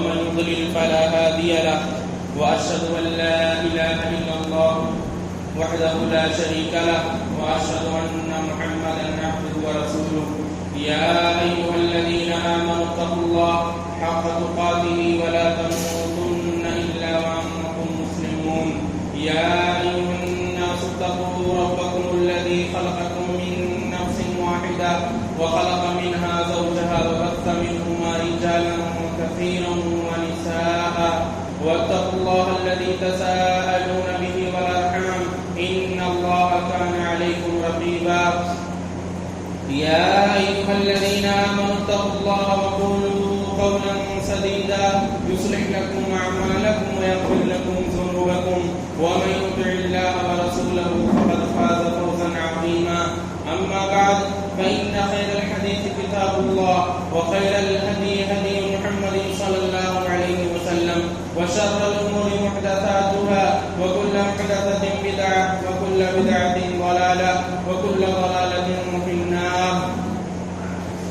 ومن يضلل فلا هادي له وأشهد أن لا إله إلا الله وحده لا شريك له وأشهد أن محمدا عبده ورسوله يا أيها الذين آمنوا اتقوا الله حق تقاته ولا تموتن إلا وأنتم مسلمون يا أيها الناس اتقوا ربكم الذي خلقكم من نفس واحدة وخلق منها زوجها وبث منهما رجالا كثيرا ونساء واتقوا الله الذي تساءلون به والأرحام إن الله كان عليكم رقيبا يا أيها الذين آمنوا اتقوا الله وقولوا قولا سديدا يصلح لكم أعمالكم ويغفر لكم ذنوبكم ومن يطع الله ورسوله فقد فاز فوزا عظيما أما بعد فإن خير الحديث كتاب الله وخير الهدي هدي محمد صلى الله عليه وسلم وشر الأمور محدثاتها وكل محدثة بدعة وكل بدعة ضلالة وكل ضلالة في النار.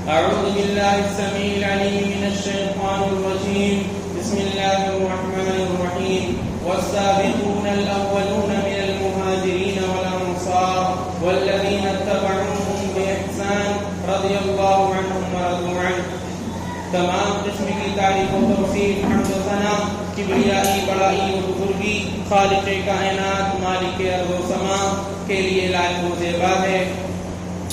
أعوذ بالله السميع العليم من الشيطان الرجيم. بسم الله الرحمن الرحيم. والسابقون الأولون من المهاجرين والأنصار والذين اتبعوهم بإحسان رضي الله عنهم ورضوا عنه. تمام قسم کی تعریف و توصیف حمد و ثنا کبریائی بڑائی و بزرگی خالق کائنات مالک ارض و سما کے لیے لائق و زیبا ہے.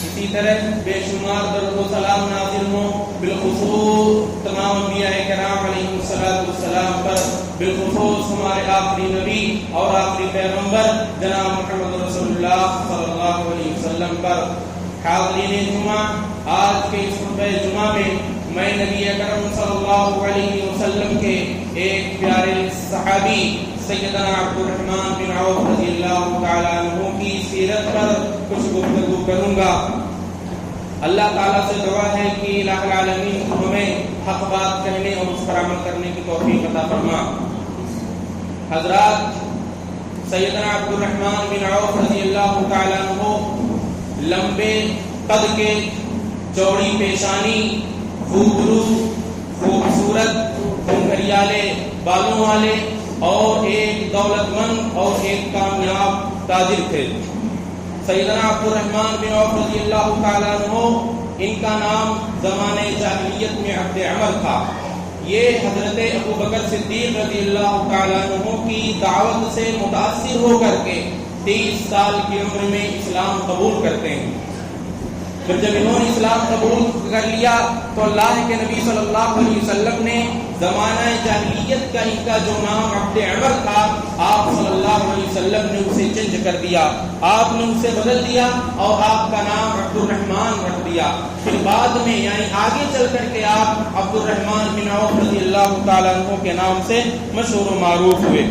اسی طرح بے شمار درود و سلام نازل ہوں بالخصوص تمام انبیاء کرام علیہ السلام پر، بالخصوص ہمارے آخری نبی اور آخری پیغمبر جناب محمد رسول اللہ صلی اللہ علیہ وسلم پر. حاضرین جمعہ، آج کے اس خطبہ جمعہ میں میں نبی اکرم صلی اللہ علیہ وسلم کے ایک پیارے صحابی سیدنا عبد الرحمن بن عوف رضی اللہ تعالیٰ عنہ کی سیرت پر کچھ گفتگو کروں گا. اللہ تعالیٰ سے دعا ہے کہ الہ العالمین ہمیں حق بات کہنے اور اس پر عمل کرنے کی توفیق عطا فرما. حضرات، سیدنا عبد الرحمن بن عوف رضی اللہ تعالیٰ عنہ لمبے قد کے، چوڑی پیشانی، خوبرو، خوبصورت گھنگھریالے بالوں والے اور ایک دولت مند اور ایک کامیاب تاجر تھے. سیدنا عبد الرحمن بن عوف رضی اللہ تعالیٰ عنہ، ان کا نام زمانے جاہلیت میں عبد عمر تھا. یہ حضرت ابو بکر صدیق رضی اللہ تعالیٰ عنہ کی دعوت سے متاثر ہو کر کے 23 سال کی عمر میں اسلام قبول کرتے ہیں. پھر جب انہوں نے اسلام قبول کر لیا تو اللہ کے نبی صلی اللہ علیہ وسلم نے زمانہ جاہلیت کا ان کا جو نام عبد عمر تھا، آپ صلی اللہ علیہ وسلم نے اسے چینج کر دیا. آپ نے اسے بدل دیا اور آپ کا نام عبد الرحمن رکھ دیا. پھر بعد میں یعنی آگے چل کر کے آپ عبد الرحمن بن عوف رضی اللہ تعالیٰ عنہ کے نام سے مشہور و معروف ہوئے.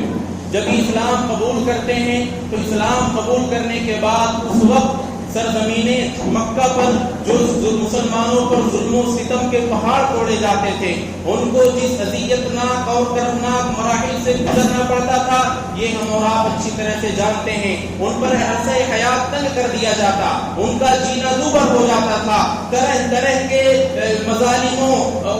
جب اسلام قبول کرتے ہیں تو اسلام قبول کرنے کے بعد اس وقت سرزمین مکہ پر جو مسلمانوں پر ظلم و ستم کے پہاڑ توڑے جاتے تھے، ان کو جس اذیتناک اور کربناک مراحل سے گزرنا پڑتا تھا، یہ ہم اور آپ اچھی طرح سے جانتے ہیں. ان پر عرصہ حیات تنگ کر دیا جاتا، ان کا جینا دوبر ہو جاتا تھا، طرح طرح کے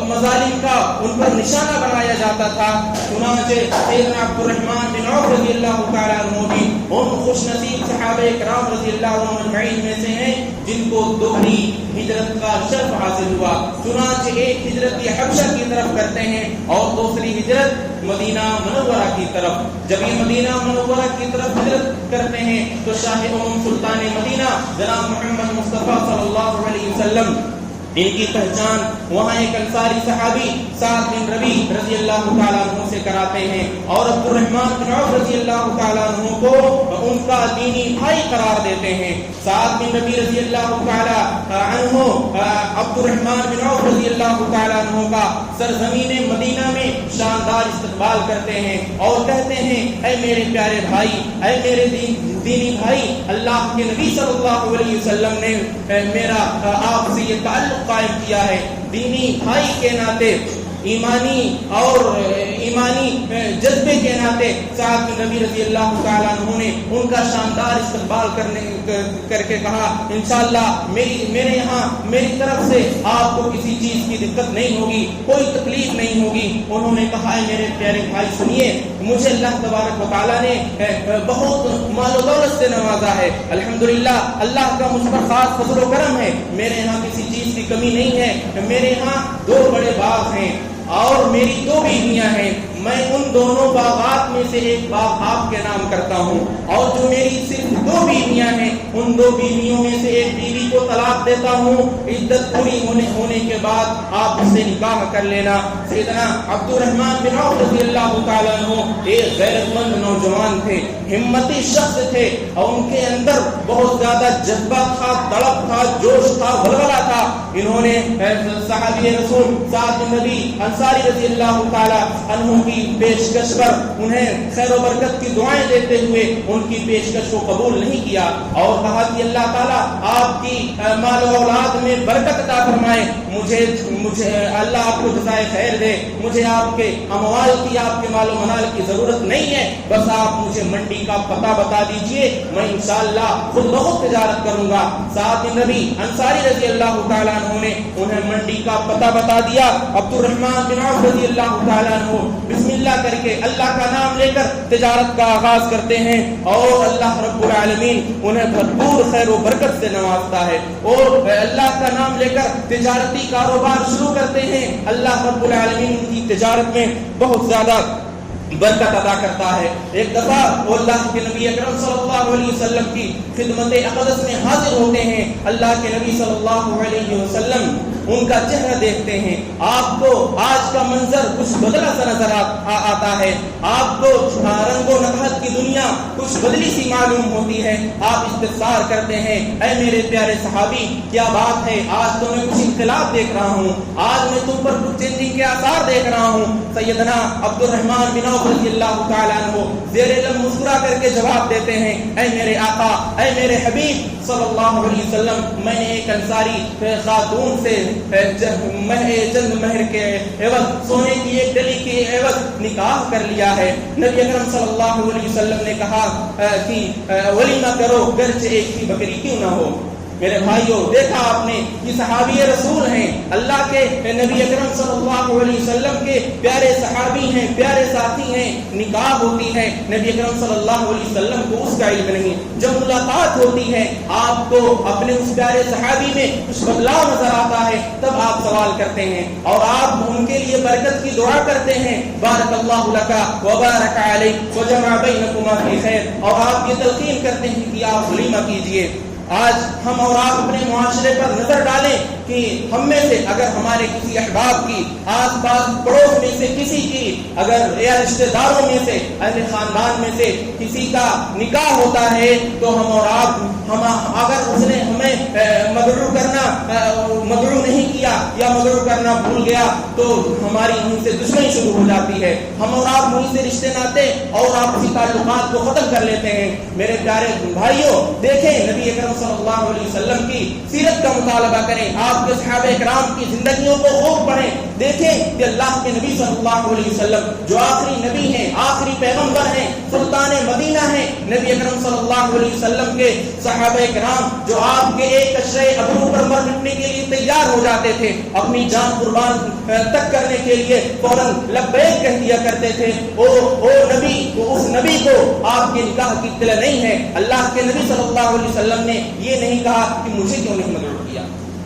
مظالم کا ان پر نشانہ بنایا جاتا تھا. چنانچہ سیدنا عبد الرحمن بن عوف رضی اللہ تعالیٰ عنہ بھی ان خوش نصیب صحابہ کرام رضی اللہ عنہ اجمعین میں سے ہیں جن کو دوہری ہجرت کا شرف حاصل ہوا. چنانچہ ایک ہجرت یہ حبشہ کی طرف کرتے ہیں اور دوسری ہجرت مدینہ منورہ کی طرف. جب یہ مدینہ منورہ کی طرف ہجرت کرتے ہیں تو شاہ سلطان مدینہ جناب محمد مصطفیٰ صلی اللہ علیہ وسلم ان کی پہچان وہاں ایک انصاری صحابی سعد بن ربی رضی اللہ تعالیٰ عنہ سے کراتے ہیں اور عبد الرحمن بن عوف رضی اللہ تعالیٰ عنہ کو ان کا دینی بھائی قرار دیتے ہیں. سعد بن ربی رضی اللہ تعالیٰ عنہ عبد الرحمن بن عوف رضی اللہ تعالیٰ عنہ کا سرزمین مدینہ میں شاندار استقبال کرتے ہیں اور کہتے ہیں، اے میرے پیارے بھائی، اے میرے دینی بھائی، اللہ کے نبی صلی اللہ علیہ وسلم نے میرا آپ سے یہ تعلق قائم کیا ہے. دینی بھائی کے ناطے ایمانی جذبے کے ناطے سعد بن ربیع رضی اللہ تعالیٰ عنہ نے ان کا شاندار استقبال کر کے کہا انشاءاللہ میرے یہاں میری طرف سے آپ کو کسی چیز کی دقت نہیں ہوگی، کوئی تکلیف نہیں ہوگی۔ انہوں نے کہا ہے میرے پیارے بھائی سنیے، مجھے اللہ تبارک و تعالیٰ نے بہت مال و دولت سے نوازا ہے، الحمدللہ اللہ کا مجھ پر خاص فضل و کرم ہے، میرے یہاں کسی چیز کی کمی نہیں ہے، میرے یہاں 2 بڑے باغ ہیں اور میری 2 بیویاں ہیں، میں ان دونوں باغات میں سے ایک باغ آپ کے نام کرتا ہوں، اور جو میری صرف 2 بیویاں ہیں ان 2 بیویوں میں سے ایک بیوی کو طلاق دیتا ہوں، عدت پوری ہونے کے بعد آپ اس سے نکاح کر لینا۔ سیدنا عبد الرحمن بن عوف رضی اللہ تعالیٰ عنہ ایک غیرت مند نوجوان تھے، ہمتی شخص تھے، اور ان کے اندر بہت زیادہ جذبہ تھا، تڑپ تھا، جوش تھا، ولولہ تھا۔ انہوں نے صحابی رسول سعد بن ربیع انصاری رضی اللہ تعالیٰ عنہ کی پیشکش پر انہیں خیر و برکت کی دعائیں دیتے ہوئے ان کی پیشکش کو قبول نہیں کیا، اور کہا کہ اللہ تعالیٰ آپ کی مال و اولاد میں برکت عطا فرمائے، مجھے اللہ آپ کو جزائے خیر دے، مجھے آپ کے اموال کی، آپ کے مال و منال کی ضرورت نہیں ہے، بس آپ مجھے منڈی کا پتہ بتا دیجئے، میں انشاءاللہ خود بخود تجارت کروں گا۔ سعد بن ربیع انصاری رضی اللہ تعالیٰ عنہ نے انہیں منڈی کا پتہ بتا دیا۔ عبد الرحمن بن عوف رضی اللہ تعالیٰ عنہ بسم اللہ کر کے اللہ کا نام لے کر تجارت کا آغاز کرتے ہیں، اور اللہ رب العالمین انہیں بھرپور خیر و برکت سے نوازتا ہے، اور اللہ کا نام لے کر تجارتی کاروبار شروع کرتے ہیں، اللہ رب العالمین ان کی تجارت میں بہت زیادہ برکت ادا کرتا ہے۔ ایک دفعہ وہ اللہ کے نبی اکرم صلی اللہ علیہ وسلم کی خدمت اقدس میں حاضر ہوتے ہیں، اللہ کے نبی صلی اللہ علیہ وسلم ان کا چہرہ دیکھتے ہیں، آپ کو آج کا منظر کچھ بدلا سا نظر آتا ہے، آپ کو رنگ و نکہت کی دنیا کچھ بدلی سی معلوم ہوتی ہے، آپ استفسار کرتے ہیں اے میرے پیارے صحابی کیا بات ہے، آج تو میں کچھ انقلاب دیکھ رہا ہوں، آج میں تم پر کچھ چینجنگ کے آثار دیکھ رہا ہوں۔ سیدنا عبد الرحمن بن عوف رضی اللہ تعالیٰ عنہ زیر لب مسکرا کر کے جواب دیتے ہیں اے میرے آقا، اے میرے حبیب صلی اللہ علیہ وسلم، میں نے ایک انصاری خاتون سے چند مہر کے عوض، سونے کی ایک ڈلی کے عوض نکاح کر لیا ہے۔ نبی اکرم صلی اللہ علیہ وسلم نے کہا کہ ولیمہ کرو گرچہ ایک ہی بکری کیوں نہ ہو۔ میرے بھائیوں دیکھا آپ نے کہ صحابی رسول ہیں، اللہ کے نبی اکرم صلی اللہ علیہ وسلم کے پیارے صحابی ہیں، پیارے ساتھی ہیں، نکاح ہوتی ہے، نبی اکرم صلی اللہ علیہ وسلم کو اس کا علم نہیں، جب ملاقات ہوتی ہے آپ کو اپنے اس پیارے صحابی میں کچھ بدلاؤ نظر آتا ہے، تب آپ سوال کرتے ہیں اور آپ ان کے لیے برکت کی دعا کرتے ہیں، بارک اللہ لک وبارک علیک وجمع بینکما فی خیر، اور آپ یہ تلقین کرتے ہیں کہ آپ ولیمہ کیجئے۔ آج ہم اور آپ اپنے معاشرے پر نظر ڈالیں کہ ہم میں سے اگر ہمارے کسی احباب کی، آس پاس پڑوس میں سے کسی کی، اگر یا رشتہ داروں میں سے، اہل خاندان میں سے کسی کا نکاح ہوتا ہے تو ہم اور آپ اگر اس نے ہمیں مدعو نہیں کیا یا مدعو کرنا بھول گیا تو ہماری ان سے دشمنی شروع ہو جاتی ہے، ہم اور آپ وہیں سے رشتے ناتے اور آپسی تعلقات کو ختم کر لیتے ہیں۔ میرے پیارے بھائیوں دیکھیں نبی اکرم صلی اللہ علیہ وسلم کی سیرت کا مطالبہ کریں، آپ کے صحابہ کرام کی زندگیوں کو خوب پڑھیں، دیکھیں کہ اللہ کے نبی صلی اللہ علیہ وسلم جو آخری نبی ہیں، آخری پیغمبر ہیں، سلطان مدینہ ہیں، نبی اکرم صلی اللہ علیہ وسلم کے صحابہ کرام جو آپ کے ایک قطرے ابرو پر مر مٹنے کے لیے تیار ہو جاتے تھے، اپنی جان قربان تک کرنے کے لیے فوراً لبیک کہہ دیا کرتے تھے، او نبی، اس نبی کو آپ کے نکاح کی اطلاع نہیں ہے۔ اللہ کے نبی صلی اللہ علیہ وسلم نے یہ نہیں کہا کہ مجھے کیوں نہیں مدعو کیا،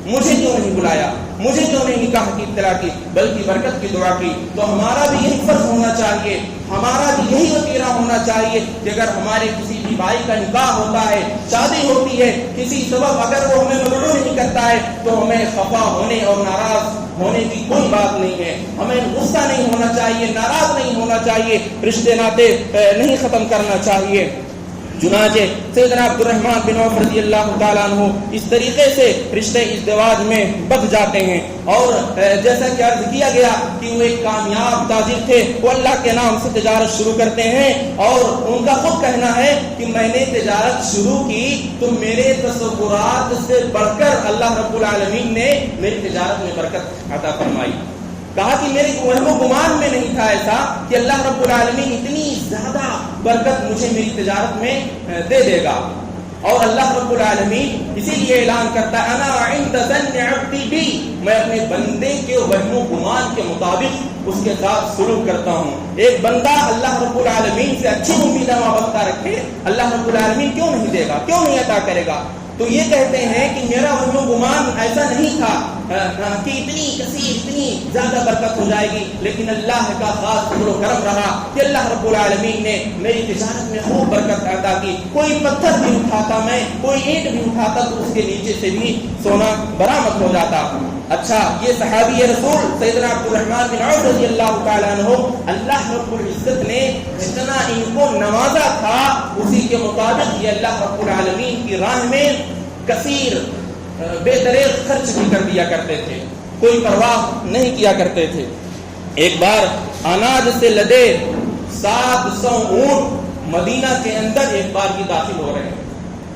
مجھے کیوں نہیں بلایا، مجھے کیوں نہیں نکاح کی اطلاع کی، بلکہ برکت کی دعا کی۔ تو ہمارا بھی یہی فرض ہونا چاہیے، ہمارا بھی یہی وتیرہ ہونا چاہیے کہ اگر ہمارے کسی بھی بھائی کا نکاح ہوتا ہے، شادی ہوتی ہے، کسی سبب اگر وہ ہمیں مدعو نہیں کرتا ہے تو ہمیں خفا ہونے اور ناراض ہونے کی کوئی بات نہیں ہے، ہمیں غصہ نہیں ہونا چاہیے، ناراض نہیں ہونا چاہیے، رشتے ناطے نہیں ختم کرنا چاہیے۔ چنانچہ سیدنا عبد الرحمن بن عوف رضی اللہ تعالیٰ عنہ اس طریقے سے رشتے ازدواج میں بچ جاتے ہیں، اور جیسا کہ عرض کیا گیا کہ وہ ایک کامیاب تاجر تھے، وہ اللہ کے نام سے تجارت شروع کرتے ہیں، اور ان کا خود کہنا ہے کہ میں نے تجارت شروع کی تو میرے تصورات سے بڑھ کر اللہ رب العالمین نے میری تجارت میں برکت عطا فرمائی۔ کہا کہ میرے وہم و گمان میں نہیں تھا ایسا کہ اللہ رب العالمین اتنی زیادہ برکت مجھے میری تجارت میں دے دے گا. اور اللہ رب العالمین اسی لیے اعلان کرتا ہے انا عند ظن عبدی بی، میں اپنے بندے کے وہم و گمان کے مطابق اس کے ساتھ سلوک کرتا ہوں. ایک بندہ اللہ رب العالمین سے اچھی امیدیں وابستہ رکھے، اللہ رب العالمین کیوں نہیں دے گا، کیوں نہیں عطا کرے گا؟ تو یہ کہتے ہیں کہ میرا وہم و گمان ایسا نہیں تھا کہ اتنی کثیر اتنی زیادہ برکت ہو جائے گی، لیکن اللہ کا خاص فضل و کرم رہا کہ اللہ رب العالمین نے میری تجارت میں خوب برکت عطا کی. کوئی پتھر بھی اٹھاتا میں، کوئی اینٹ بھی اٹھاتا تو اس کے نیچے سے بھی سونا برآمد ہو جاتا. اچھا، یہ صحابی رسول سیدنا عبدالرحمن بن عوف رضی اللہ تعالیٰ عنہ، اللہ رب العزت نے جتنا ان کو نوازا تھا اسی کے مطابق یہ اللہ رب العالمین کی راہ میں کثیر بے دریغ خرچ بھی کر دیا کرتے تھے، کوئی پرواہ نہیں کیا کرتے تھے. ایک بار اناج سے لدے 700 اونٹ مدینہ کے اندر ایک بار کی داخل ہو رہے ہیں.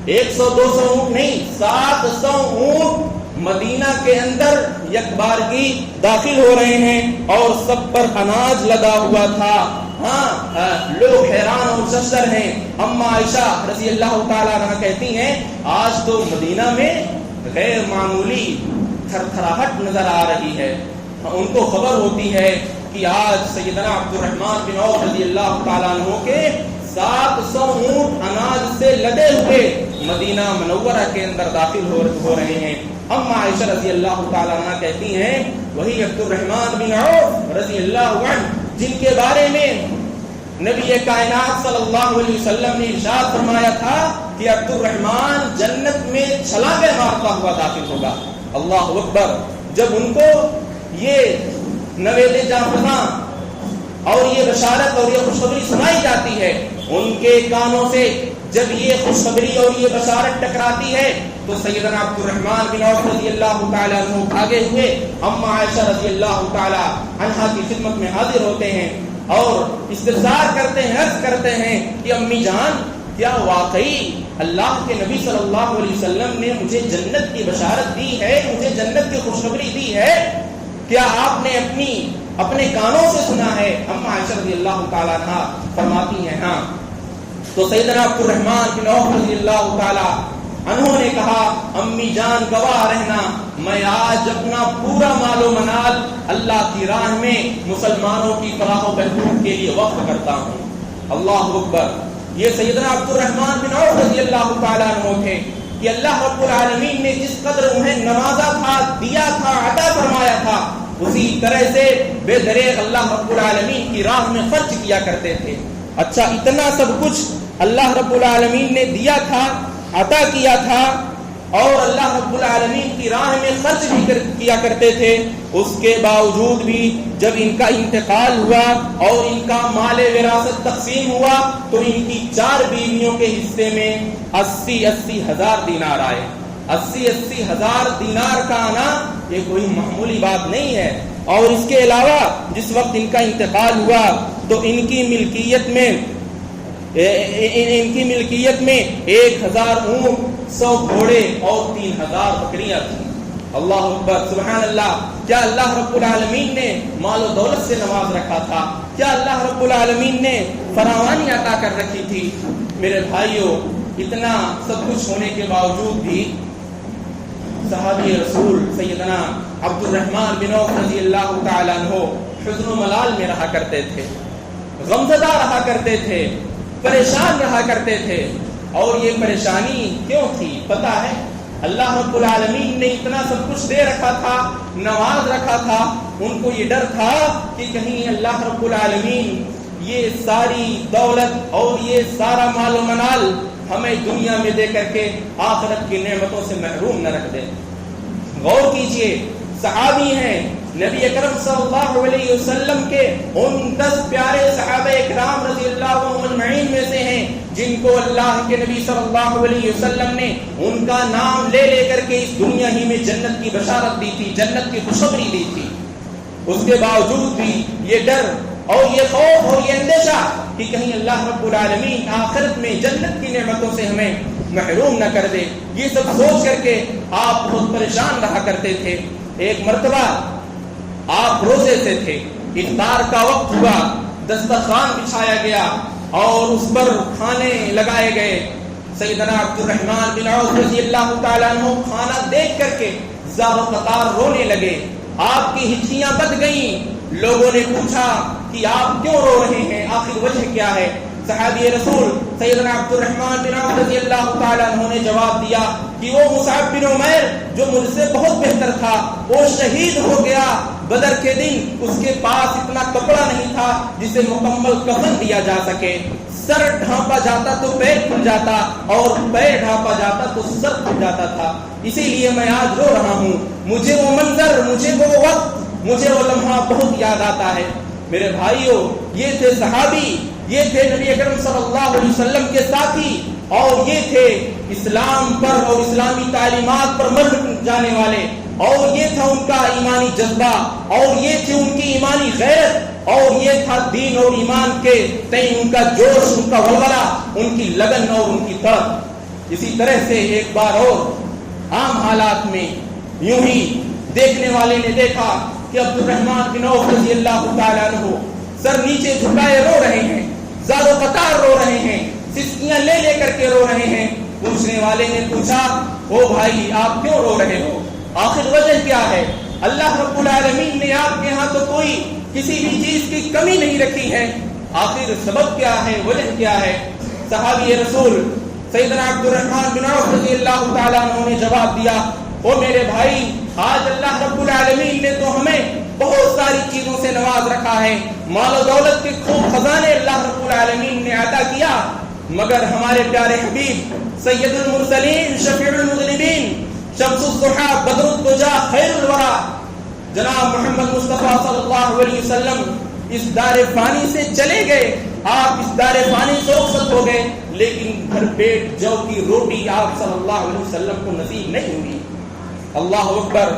100-200 اونٹ نہیں، 700 اونٹ مدینہ کے اندر یک بار کی داخل ہو رہے ہیں اور سب پر اناج لدا ہوا تھا. لوگ حیران اور مستشر ہیں. اما عائشہ رضی اللہ تعالیٰ عنہ کہتی ہیں آج تو مدینہ میں غیر معمولی تھر تھراہٹ نظر آ رہی ہے. ان کو خبر ہوتی ہے کہ آج سیدنا عبدالرحمن بن عوف رضی اللہ تعالیٰ عنہ کے 700 اونٹ اناج سے لدے ہوئے مدینہ منورہ کے اندر داخل ہو رہے ہیں. اما عائشہ رضی اللہ تعالیٰ عنہ کہتی ہیں وہی عبدالرحمن بن عوف رضی اللہ عنہ جن کے بارے میں نبی کائنات صلی اللہ علیہ وسلم نے ارشاد فرمایا تھا کہ عبدالرحمن جنت میں چھلانگیں مارتا ہوا داخل ہوگا. اللہ اکبر. جب ان کو یہ نوید جاں اور یہ بشارت اور یہ خوشخبری سنائی جاتی ہے، ان کے کانوں سے جب یہ خوشخبری اور یہ بشارت ٹکراتی ہے تو سیدنا عبدالرحمن بن عوف رضی اللہ تعالیٰ عنہ بھاگے ہوئے اما عائشہ رضی اللہ تعالیٰ عنہا کی خدمت میں حاضر ہوتے ہیں اور استفسار کرتے ہیں، عرض کرتے ہیں کہ امی جان کیا واقعی اللہ کے نبی صلی اللہ علیہ وسلم نے مجھے جنت کی بشارت دی ہے، مجھے جنت کی خوشخبری دی ہے؟ کیا آپ نے اپنے کانوں سے سنا ہے؟ اما عائشہ رضی اللہ تعالیٰ عنہ فرماتی ہیں ہاں. تو سیدنا عبدالرحمن بن عوف رضی اللہ تعالیٰ انہوں نے کہا امی جان گواہ رہنا میں آج اپنا پورا مال و منال اللہ کی راہ میں مسلمانوں کی فلاح و بہبود کے لیے وقف کرتا ہوں. اللہ اکبر. یہ سیدنا عبدالرحمن بن عوف رضی اللہ تعالیٰ عنہ تھے کہ اللہ رب العالمین نے جس قدر انہیں نوازا تھا، دیا تھا، عطا فرمایا تھا، اسی طرح سے بے دریغ اللہ رب العالمین کی راہ میں خرچ کیا کرتے تھے. اچھا، اتنا سب کچھ اللہ رب العالمین نے دیا تھا، عطا کیا تھا اور اللہ رب العالمین کی راہ میں خرچ بھی کیا کرتے تھے. اس کے باوجود بھی جب ان کا انتقال ہوا اور ان کا مال وراثت تقسیم ہوا تو ان کی 4 بیویوں کے حصے میں 80 ہزار دینار آئے. 80 ہزار دینار کا آنا یہ کوئی معمولی بات نہیں ہے. اور اس کے علاوہ جس وقت ان کا انتقال ہوا تو ان کی ملکیت میں 1000 اونٹ، 100 گھوڑے اور 3000 بکریاں تھیں. اللہ اکبر. سبحان اللہ. کیا اللہ رب العالمین نے مال و دولت سے نواز رکھا تھا؟ کیا اللہ رب العالمین نے فراوانی عطا کر رکھی تھی؟ میرے بھائیوں، اتنا سب کچھ ہونے کے باوجود بھی صحابی رسول سیدنا عبدالرحمن بن عوف رضی اللہ تعالیٰ عنہ حزن و ملال میں رہا کرتے تھے، غمزدہ رہا کرتے تھے، پریشان رہا کرتے تھے. اور یہ پریشانی کیوں تھی پتہ ہے؟ اللہ رب العالمین نے اتنا سب کچھ دے رکھا تھا، نواز رکھا تھا. ان کو یہ ڈر تھا کہ کہیں اللہ رب العالمین یہ ساری دولت اور یہ سارا مال و منال ہمیں دنیا میں دے کر کے آخرت کی نعمتوں سے محروم نہ رکھ دے. غور کیجئے، صحابی ہیں، نبی اکرم صلی اللہ علیہ وسلم کے ان 10 پیارے صحابہ اکرام رضی اللہ عنہم اجمعین میں سے ہیں جن کو اللہ کے نبی صلی اللہ علیہ وسلم نے ان کا نام لے لے کر کے اس دنیا ہی میں جنت کی بشارت دی تھی، جنت کی خوشخبری دی تھی. اس کے باوجود بھی یہ ڈر اور یہ خوف اور یہ اندیشہ کہ کہیں اللہ رب العالمین آخرت میں جنت کی نعمتوں سے ہمیں محروم نہ کر دے، یہ سب سوچ کر کے آپ بہت پریشان رہا کرتے تھے. ایک مرتبہ آپ روزے سے تھے، افطار کا وقت ہوا، دسترخوان بچھایا گیا اور اس پر کھانے لگائے گئے۔ سیدنا عبد الرحمن بن عوف رضی اللہ تعالیٰ عنہ کھانا دیکھ کر کے زار و قطار رونے لگے، آپ کی ہچکیاں بندھ گئیں۔ لوگوں نے پوچھا کہ آپ کیوں رو رہے ہیں، آخر وجہ کیا ہے؟ صحابی رسول سیدنا عبد الرحمن بن عوف رضی اللہ تعالیٰ عنہ نے جواب دیا کہ وہ مصعب بن عمیر جو مجھ سے بہت بہتر تھا، وہ شہید ہو گیا بدر کے دن، اس کے پاس اتنا کپڑا نہیں تھا جسے مکمل کفن دیا جا سکے، سر ڈھانپا جاتا تو پیر کھل جاتا اور پیر ڈھانپا جاتا تو سر کھل جاتا تھا، اسی لیے میں آج رو رہا ہوں، مجھے وہ منظر، مجھے وہ وقت، مجھے وہ لمحہ بہت یاد آتا ہے۔ میرے بھائیوں، یہ تھے صحابی، یہ تھے نبی اکرم صلی اللہ علیہ وسلم کے ساتھی، اور یہ تھے اسلام پر اور اسلامی تعلیمات پر مر جانے والے، اور یہ تھا ان کا ایمانی جذبہ، اور یہ تھی ان کی ایمانی غیرت، اور یہ تھا دین اور ایمان کے تئیں ان کا جوش، ان کا ولولہ، ان کی لگن اور ان کی تڑپ۔ اسی طرح سے ایک بار اور عام حالات میں یوں ہی دیکھنے والے نے دیکھا کہ عبد الرحمن بن عوف رضی اللہ تعالیٰ عنہ سر نیچے جھکائے رو رہے ہیں، زار و قطار رو رہے ہیں، سسکیاں لے لے کر کے رو رہے ہیں۔ پوچھنے والے نے پوچھا، او بھائی آپ کیوں رو رہے ہو، آخر وجہ کیا ہے؟ اللہ رب العالمین نے آپ کے ہاں تو کوئی کسی بھی چیز کی کمی نہیں رکھی ہے، آخر سبب کیا ہے، وجہ کیا ہے؟ صحابی رسول سیدنا عبد الرحمن بن عوف رضی اللہ تعالیٰ عنہ نے جواب دیا، او میرے بھائی، آج اللہ رب العالمین نے تو ہمیں بہت ساری چیزوں سے نواز رکھا ہے، مال و دولت کے خوب خزانے اللہ رب العالمین نے عطا کیا، مگر ہمارے پیارے حبیب سید المرسلین شفیع المذنبین شمس الضحیٰ بدر الدجا خیر الورا جناب محمد مصطفیٰ صلی اللہ علیہ وسلم اس دار فانی سے چلے گئے، آپ اس دار فانی سے رخصت ہو گئے، لیکن گھر پیٹ جو کی روٹی آپ صلی اللہ علیہ وسلم کو نصیب نہیں ہوئی۔ اللہ اکبر،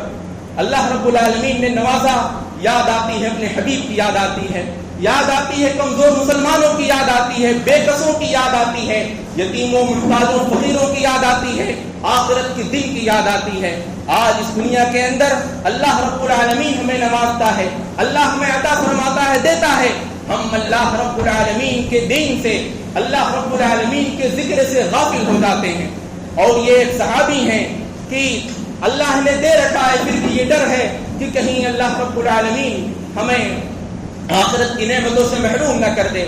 اللہ رب العالمین نے نوازا، یاد آتی ہے اپنے حبیب کی، یاد آتی ہے، یاد آتی ہے کمزور مسلمانوں کی، یاد آتی ہے بے کسوں کی، یاد آتی ہے یتیموں محتاجوں فقیروں کی، یاد آتی ہے آخرت کے دن کی، یاد آتی ہے۔ آج اس دنیا کے اندر اللہ رب العالمین ہمیں نوازتا ہے، اللہ ہمیں عطا فرماتا ہے، دیتا ہے، ہم اللہ رب العالمین کے دین سے، اللہ رب العالمین کے ذکر سے غافل ہو جاتے ہیں۔ اور یہ ایک صحابی ہیں کہ اللہ نے دے رکھا ہے، پھر بھی یہ ڈر ہے کہ کہیں اللہ رب العالمین ہمیں آخرت کی نعمتوں سے محروم نہ کر دے۔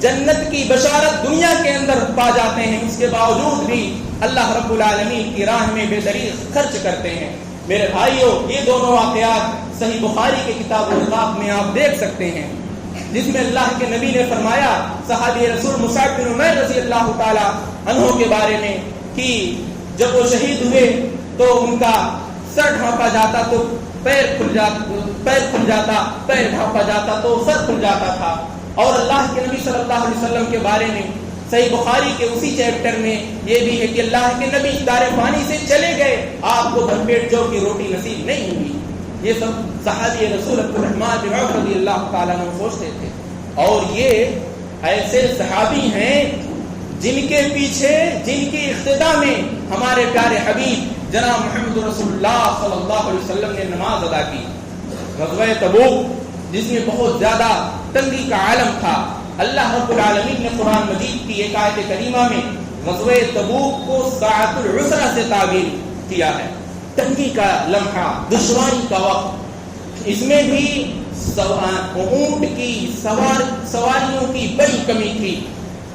جنت کی بشارت دنیا کے اندر پا جاتے ہیں، اس کے باوجود بھی اللہ رب العالمین کی راہ میں بے دریغ خرچ کرتے ہیں۔ میرے بھائیوں، یہ دونوں واقعات صحیح بخاری کے کتاب الرقاق میں آپ دیکھ سکتے ہیں، جس میں اللہ کے نبی نے فرمایا صحابی رسول مصعب بن عمیر رضی اللہ تعالی عنہ کے بارے میں کہ جب وہ شہید ہوئے تو ان کا سر ڈھانپا جاتا تو پیر کھل جاتا، پیر ڈھانپا جاتا تو سر کھل جاتا تھا۔ اور اللہ کے نبی صلی اللہ علیہ وسلم کے بارے میں صحیح بخاری کے اسی چیپٹر میں یہ بھی ہے کہ اللہ کے نبی دار فانی سے چلے گئے، آپ کو بھر پیٹ جو کی روٹی نصیب نہیں ہوئی۔ یہ سب صحابی رسول عبد الرحمن بن عوف رضی اللہ تعالیٰ عنہ سوچتے تھے، اور یہ ایسے صحابی ہیں جن کے پیچھے، جن کی اقتداء میں ہمارے پیارے حبیب جناب محمد رسول اللہ صلی اللہ علیہ وسلم نے نماز ادا کی۔ غزوہ تبوک جس میں بہت زیادہ تنگی کا عالم تھا، اللہ رب العالمین نے قرآن مجید کی ایک آیت کریمہ میں غزوہ تبوک کو ساعۃ العسرہ سے تعبیر کیا ہے، تنگی کا لمحہ، دشواری کا وقت۔ اس میں بھی اونٹ کی سواریوں کی بڑی کمی تھی،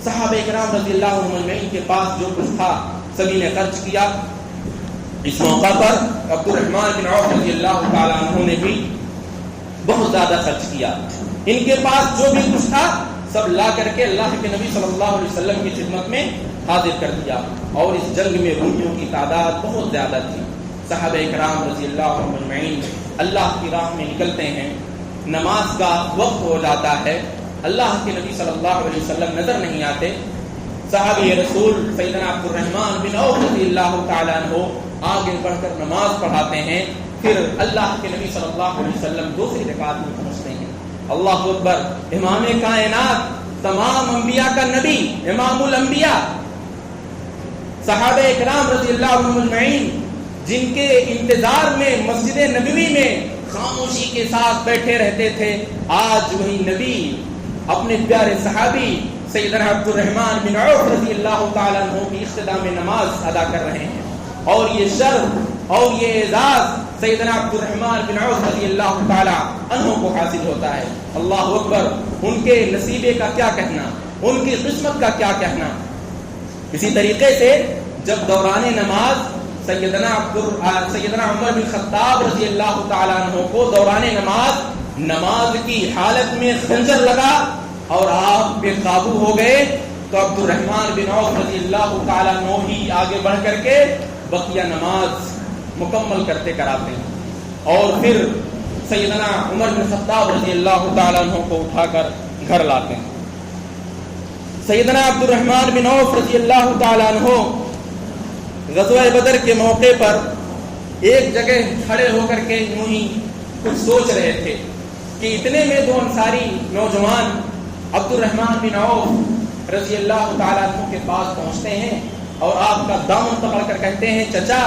صحابہ کرام رضی اللہ عنہم کے پاس جو کچھ تھا سبھی نے خرچ کیا۔ اس موقع پر عبد الرحمن بن عوف رضی اللہ تعالیٰ عنہ نے بھی بہت زیادہ خرچ کیا، ان کے پاس جو بھی کچھ تھا سب لا کر کے اللہ کے نبی صلی اللہ علیہ وسلم کی خدمت میں حاضر کر دیا۔ اور اس جنگ میں رومیوں کی تعداد بہت زیادہ تھی۔ صحابہ کرام رضی اللہ عنہم اللہ کی راہ میں نکلتے ہیں، نماز کا وقت ہو جاتا ہے، اللہ کے نبی صلی اللہ علیہ وسلم نظر نہیں آتے۔ صحابی رسول سیدنا عبد الرحمن بن عوف رضی اللہ تعالیٰ عنہ آگے بڑھ کر نماز پڑھاتے ہیں، پھر اللہ کے نبی صلی اللہ علیہ وسلم دوسری رکعت میں پہنچتے ہیں۔ اللہ اکبر، امام کائنات، تمام انبیاء کا نبی، امام الانبیاء، صحابہ کرام رضی اللہ عنہم اجمعین، جن کے انتظار میں مسجد نبوی میں خاموشی کے ساتھ بیٹھے رہتے تھے، آج وہی نبی اپنے پیارے صحابی سیدنا عبد الرحمن بن عوف رضی اللہ تعالیٰ عنہ کی اقتداء میں نماز ادا کر رہے ہیں، اور یہ شرف اور یہ اعزاز سیدنا عبد الرحمن بن عوف رضی اللہ تعالیٰ عنہ کو حاصل ہوتا ہے۔ اللہ اکبر! ان کے نصیبے کا کیا کہنا، ان کی قسمت کا کیا کہنا۔ اسی طریقے سے جب دوران نماز سیدنا عمر بن خطاب رضی اللہ تعالیٰ عنہ کو دوران نماز کی حالت میں خنجر لگا اور آپ بے قابو ہو گئے، تو عبد الرحمن بن عوف رضی اللہ تعالیٰ عنہ ہی آگے بڑھ کر کے بقیہ نماز مکمل کرتے کراتے ہیں، اور پھر سیدنا عمر بن خطاب رضی اللہ تعالیٰ عنہ کو اٹھا کر گھر لاتے ہیں۔ سیدنا عبد الرحمن بن عوف رضی اللہ تعالیٰ عنہ غزوہ بدر کے موقع پر ایک جگہ کھڑے ہو کر کے یوں ہی کچھ سوچ رہے تھے کہ اتنے میں دو انصاری نوجوان عبد الرحمن بن عوف رضی اللہ تعالیٰ عنہ کے پاس پہنچتے ہیں اور آپ کا دامن پکڑ کر کہتے ہیں، چچا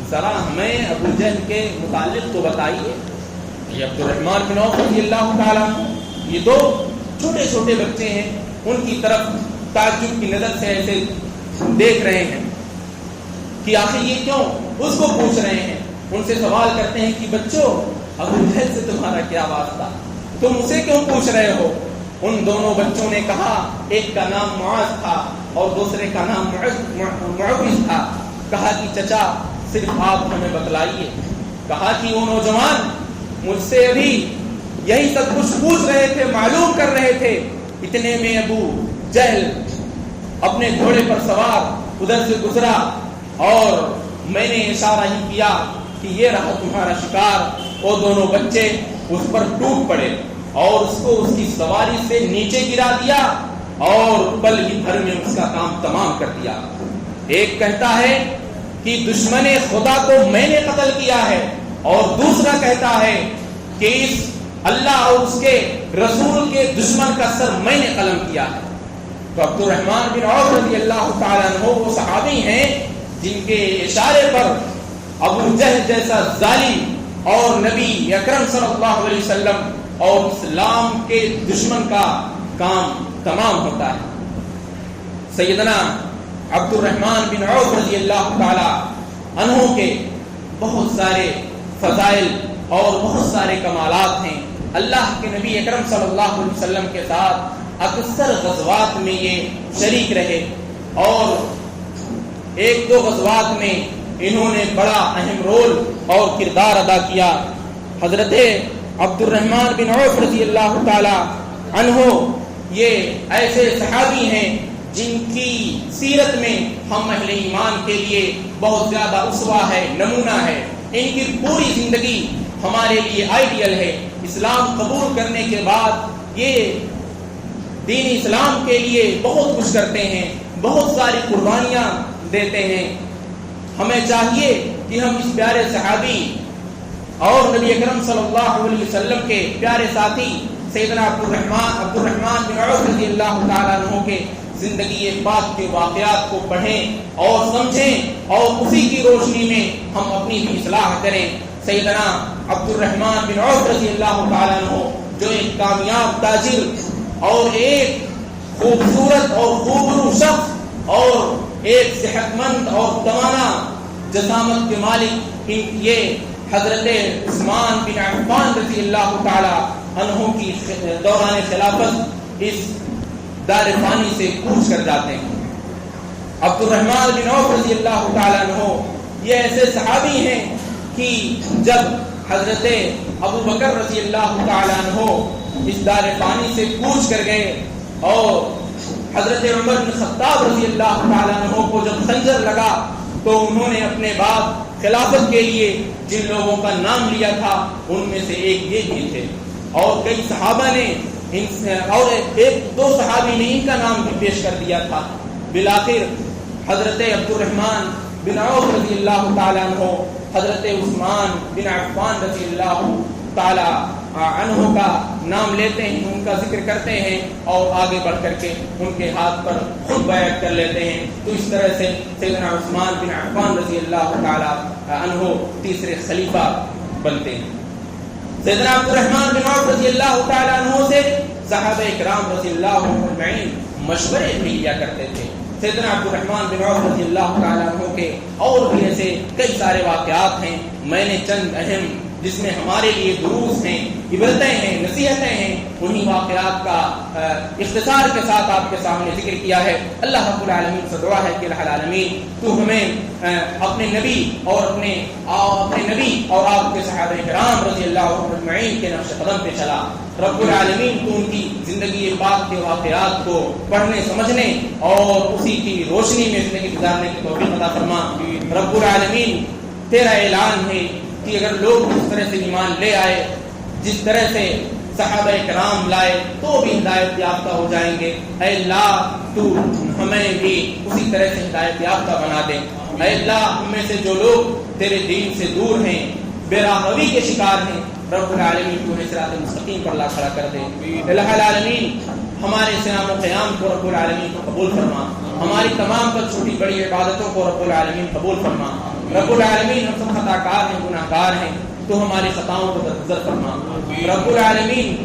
ذرا ہمیں ابو جہل کے متعلق تو بتائیے۔ یہ عبد الرحمن بن عوف رضی اللہ تعالیٰ عنہ، یہ دو چھوٹے چھوٹے بچے ہیں، ان کی طرف تعجب کی نظر سے ایسے دیکھ رہے ہیں کہ آخر یہ کیوں اس کو پوچھ رہے ہیں۔ ان سے سوال کرتے ہیں کہ بچوں، ابو جہل سے تمہارا کیا واسطہ، تم اسے کیوں پوچھ رہے ہو؟ ان دونوں بچوں نے کہا، ایک کا نام معاذ تھا اور دوسرے کا نام معوذ تھا، کہا کہ چچا صرف آپ ہمیں بتلائیے۔ کہا کہ وہ نوجوان مجھ سے ابھی یہی سب کچھ پوچھ رہے تھے، معلوم کر رہے تھے، اتنے میں ابو جہل اپنے گھوڑے پر سوار ادھر سے گزرا اور میں نے اشارہ ہی کیا کہ یہ رہا تمہارا شکار۔ وہ دونوں بچے اس پر ٹوٹ پڑے اور اس کو اس کی سواری سے نیچے گرا دیا اور پل ہی بھر میں اس کا کام تمام کر دیا۔ ایک کہتا ہے کہ دشمن خدا کو میں نے قتل کیا ہے، اور دوسرا کہتا ہے کہ اس اللہ اور اس کے رسول کے دشمن کا سر میں نے قلم کیا ہے۔ تو عبد الرحمن بن عوف رضی اللہ تعالیٰ عنہ وہ صحابی ہیں جن کے اشارے پر ابو جہل جیسا ظالم اور نبی اکرم صلی اللہ علیہ وسلم اور اسلام کے دشمن کا کام تمام ہوتا ہے۔ سیدنا عبد الرحمن بن عوف رضی اللہ تعالی عنہ کے بہت سارے فضائل اور بہت سارے کمالات ہیں۔ اللہ کے نبی اکرم صلی اللہ علیہ وسلم کے ساتھ اکثر غزوات میں یہ شریک رہے، اور ایک دو غزوات میں انہوں نے بڑا اہم رول اور کردار ادا کیا۔ حضرت عبد الرحمن بن عوف رضی اللہ تعالی عنہ یہ ایسے صحابی ہیں جن کی سیرت میں ہم اہل ایمان کے لیے بہت زیادہ اسوہ ہے، نمونہ ہے۔ ان کی پوری زندگی ہمارے لیے آئیڈیل ہے۔ اسلام قبول کرنے کے بعد یہ دین اسلام کے لیے بہت کچھ کرتے ہیں، بہت ساری قربانیاں دیتے ہیں۔ ہمیں چاہیے کہ ہم اس پیارے صحابی اور نبی اکرم صلی اللہ علیہ وسلم کے پیارے ساتھی سیدنا عبد الرحمن بن عوف رضی اللہ تعالیٰ عنہ کے زندگی پاک کے واقعات کو پڑھیں اور سمجھیں، اور اسی کی روشنی میں ہم اپنی بھی اصلاح کریں۔ سیدنا عبد الرحمن بن عوف رضی اللہ تعالیٰ عنہ جو ایک کامیاب تاجر اور ایک خوبصورت اور خوبرو شخص اور ایک صحت مند اور توانا جسامت کے مالک، یہ حضرت عثمان بن عفان رضی اللہ تعالی عنہ کی دوران خلافت اس دار فانی سے کوچ کر جاتے ہیں۔ عبد الرحمن بن عوف رضی اللہ تعالی عنہ یہ ایسے صحابی ہیں کہ جب حضرت ابو بکر رضی اللہ تعالی عنہ اس دار فانی سے کوچ کر گئے اور حضرت عمر بن خطاب رضی اللہ تعالی عنہ کو جب خنجر لگا تو انہوں نے اپنے بعد خلافت کے لیے جن لوگوں کا نام لیا تھا ان میں سے ایک یہ بھی تھے، اور کئی صحابہ نے اور ایک دو صحابی نے ان کا نام بھی پیش کر دیا تھا۔ بالآخر حضرت عبد الرحمن بن عوف رضی اللہ تعالی عنہ حضرت عثمان بن عفان رضی اللہ تعالی عنہ کا نام لیتے ہیں، ان کا ذکر کرتے ہیں اور آگے بڑھ کر کے ان کے ہاتھ پر خود بیعت کر لیتے ہیں۔ تو اس طرح سے سیدنا عثمان بن عفان رضی اللہ تعالی عنہ تیسرے خلیفہ بنتے ہیں۔ سیدنا عبد الرحمن بن عوف رضی اللہ تعالیٰ عنہ سے صحابہ کرام رضی اللہ عنہم اجمعین مشورے بھی لیا کرتے تھے. سیدنا عبد الرحمن بن عوف رضی اللہ تعالیٰ عنہ کے اور بھی ایسے کئی سارے واقعات ہیں. میں نے چند اہم جس میں ہمارے لیے دروس ہیں، عبرتیں ہیں، نصیحتیں ہیں، انہی واقعات کا اختصار کے ساتھ آپ کے سامنے ذکر کیا ہے. اللہ رب العالمین سے دعا ہے کہ الہ العالمین تو ہمیں اپنے نبی اور اپنے نبی اور آپ کے صحابہ کرام رضی اللہ عنہم اجمعین کے نقش قدم پہ چلا. رب العالمین تو ان کی زندگی پاک کے واقعات کو پڑھنے سمجھنے اور اسی کی روشنی میں زندگی گزارنے کی توفیق عطا فرما. رب العالمین تیرا اعلان ہے کہ اگر لوگ اس طرح سے ایمان لے آئے جس طرح سے صحابہ کرام لائے تو بھی ہدایت یافتہ ہو جائیں گے. اے اللہ تو ہمیں بھی اسی طرح سے ہدایت یافتہ بنا دے. اے اللہ ہم میں سے جو لوگ تیرے دین سے دور ہیں، بے راہ روی کے شکار ہیں، رب العالمین تو انہیں صراط مستقیم پر لا کھڑا کر دے. الہ العالمین ہمارے صیام و قیام کو رب العالمین کو قبول فرما. ہماری تمام پر چھوٹی بڑی عبادتوں کو رب العالمین قبول فرما. رب العالمین ہم سب خطا کار ہیں، گناہ گار ہیں، تو ہماری خطاؤں کو درگزر فرما. رب العالمین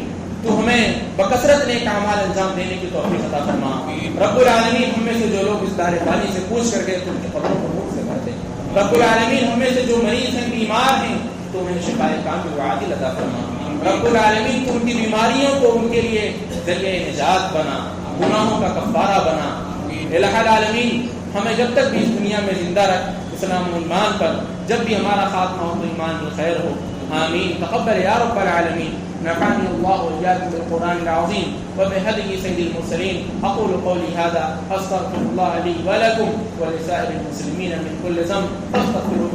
تو ہمیں بکثرت نیک اعمال انجام دینے کی توفیق عطا فرما. رب العالمین ہم میں سے جو لوگ اس دار پانی سے پوچھ کر گئے تو ان کے قبروں کو نور سے بھر دے. رب العالمین ہم میں سے جو مریض ہیں، بیمار ہیں، تو انہیں شفائے کامل و عاجل عطا فرما. رب العالمین تو ان کی بیماریوں کو ان کے لیے ذریعہ نجات بنا، گناہوں کا کفارہ بنا. الہ العالمین ہمیں جب تک بھی اس دنیا میں زندہ رکھ اسلام و ایمان پر، جب بھی ہمارا خاتمہ ہو تو ایمان میں خیر ہو. آمین. تقبل یا رب العالمین. نفعني الله وإياكم بالقرآن العظيم وبهدي سيد المرسلين. أقول قولي هذا أستغفر الله لي ولكم ولسائر المسلمين من كل ذنب فاستغفروه